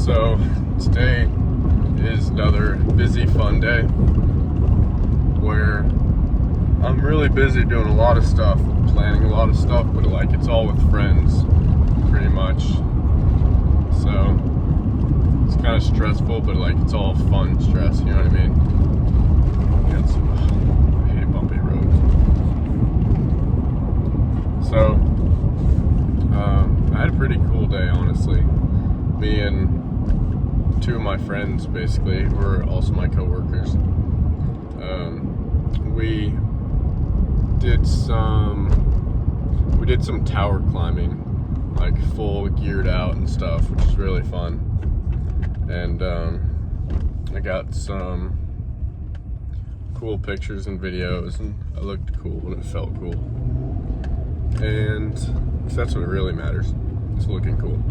So today is another busy, fun day where I'm really busy doing a lot of stuff, planning a lot of stuff, but like it's all with friends, pretty much. So it's kind of stressful, but like it's all fun stress, you know what I mean? I hate bumpy roads. So I had a pretty cool day, honestly. Me and two of my friends, basically, who are also my coworkers. We did some tower climbing, like full geared out and stuff, which is really fun. And I got some cool pictures and videos, and I looked cool and it felt cool. And that's what really matters. It's looking cool.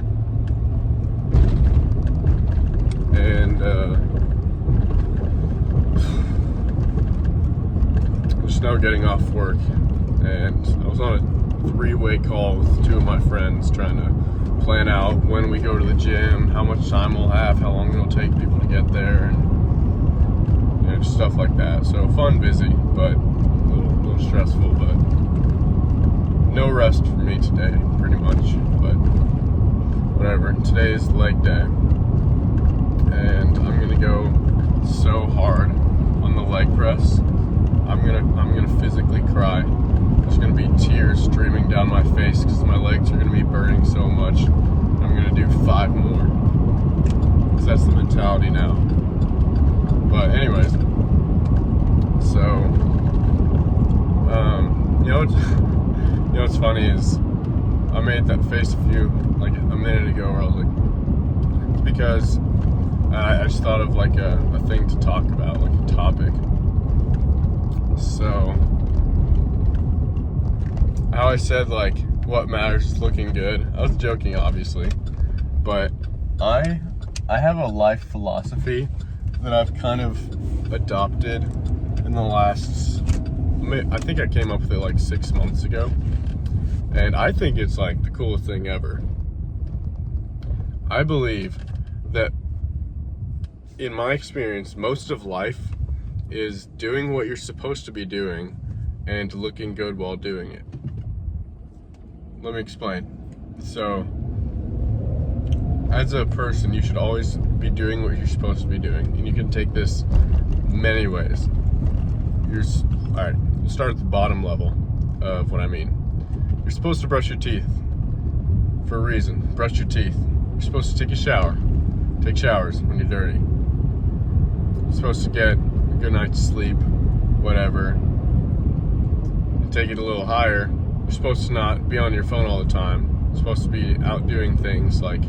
And I'm just now getting off work, and I was on a three-way call with two of my friends trying to plan out when we go to the gym, how much time we'll have, how long it'll take people to get there, and just stuff like that. So fun, busy, but a little stressful, but no rest for me today, pretty much. But whatever. Today is leg day, and I'm gonna go so hard on the leg press. I'm gonna physically cry. There's gonna be tears streaming down my face because my legs are gonna be burning so much. I'm gonna do 5 more, because that's the mentality now. But anyways, so what's funny is I made that face a minute ago where I was like, it's because I just thought of like a thing to talk about, like a topic. So how I said like what matters is looking good. I was joking, obviously, but I have a life philosophy that I've kind of adopted in the last, I think I came up with it like 6 months ago, and I think it's like the coolest thing ever. I believe that in my experience, most of life is doing what you're supposed to be doing and looking good while doing it. Let me explain. So, as a person, you should always be doing what you're supposed to be doing, and you can take this many ways. Alright, we'll start at the bottom level of what I mean. You're supposed to brush your teeth for a reason. Brush your teeth. You're supposed to take a shower. Take showers when you're dirty. You're supposed to get a good night's sleep, whatever. And take it a little higher. You're supposed to not be on your phone all the time. You're supposed to be out doing things like,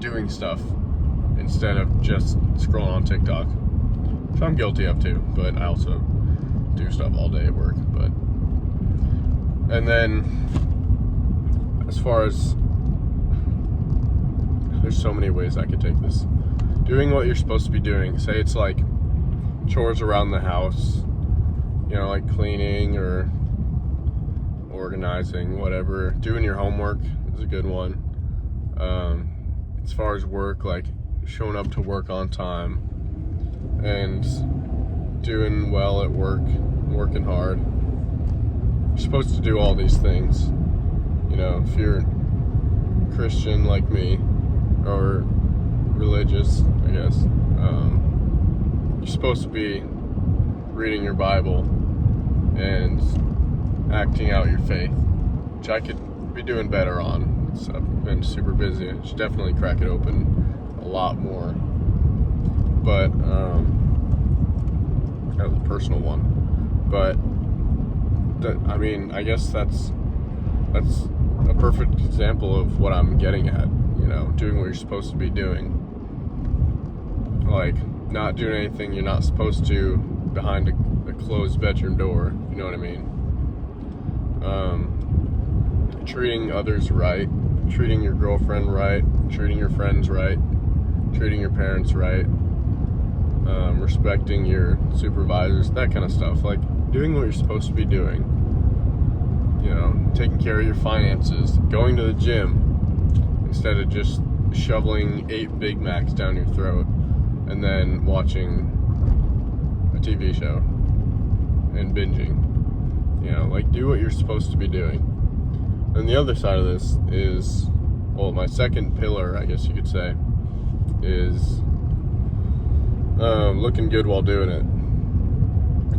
doing stuff instead of just scrolling on TikTok. Which I'm guilty of too, but I also do stuff all day at work. And then, as far as, there's so many ways I could take this. Doing what you're supposed to be doing. Say it's like chores around the house, like cleaning or organizing, whatever. Doing your homework is a good one. As far as work, like showing up to work on time and doing well at work, working hard. You're supposed to do all these things. If you're Christian like me, or religious, I guess, you're supposed to be reading your Bible and acting out your faith, which I could be doing better on. So I've been super busy. I should definitely crack it open a lot more. But that was a personal one. But I guess that's a perfect example of what I'm getting at. Doing what you're supposed to be doing. Like not doing anything you're not supposed to behind a closed bedroom door. You know what I mean? Treating others right, treating your girlfriend right, treating your friends right, treating your parents right, respecting your supervisors, that kind of stuff. Like doing what you're supposed to be doing. Taking care of your finances, going to the gym, instead of just shoveling 8 Big Macs down your throat and then watching a TV show and binging. You know, like, do what you're supposed to be doing. And the other side of this is, well, my second pillar, I guess you could say, is looking good while doing it.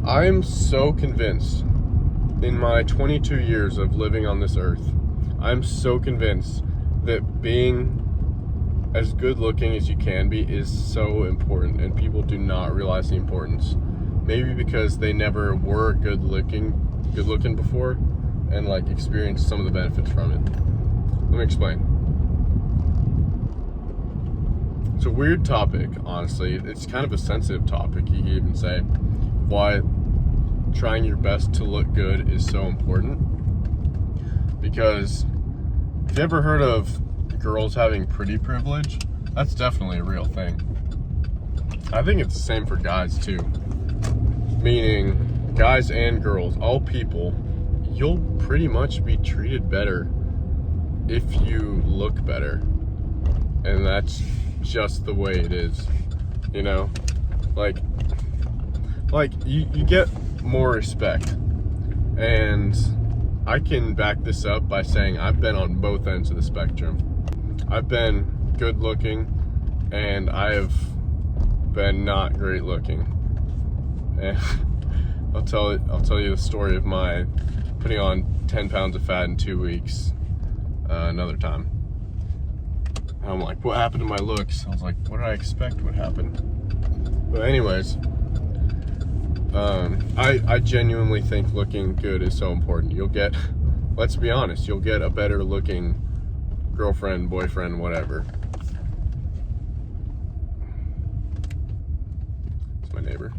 I'm so convinced, in my 22 years of living on this earth, I'm so convinced that being as good looking as you can be is so important, and people do not realize the importance. Maybe because they never were good looking before and like experienced some of the benefits from it. Let me explain. It's a weird topic, honestly. It's kind of a sensitive topic, you could even say. Why trying your best to look good is so important. Because have you ever heard of girls having pretty privilege? That's definitely a real thing. I think it's the same for guys too. Meaning, guys and girls, all people, you'll pretty much be treated better if you look better. And that's just the way it is, you know? Like you get more respect. And I can back this up by saying I've been on both ends of the spectrum. I've been good looking and I have been not great looking. And I'll tell you the story of my putting on 10 pounds of fat in 2 weeks another time. And I'm like, what happened to my looks? I was like, what did I expect would happen? But anyways, I genuinely think looking good is so important. You'll get, let's be honest, you'll get a better looking girlfriend, boyfriend, whatever. It's my neighbor.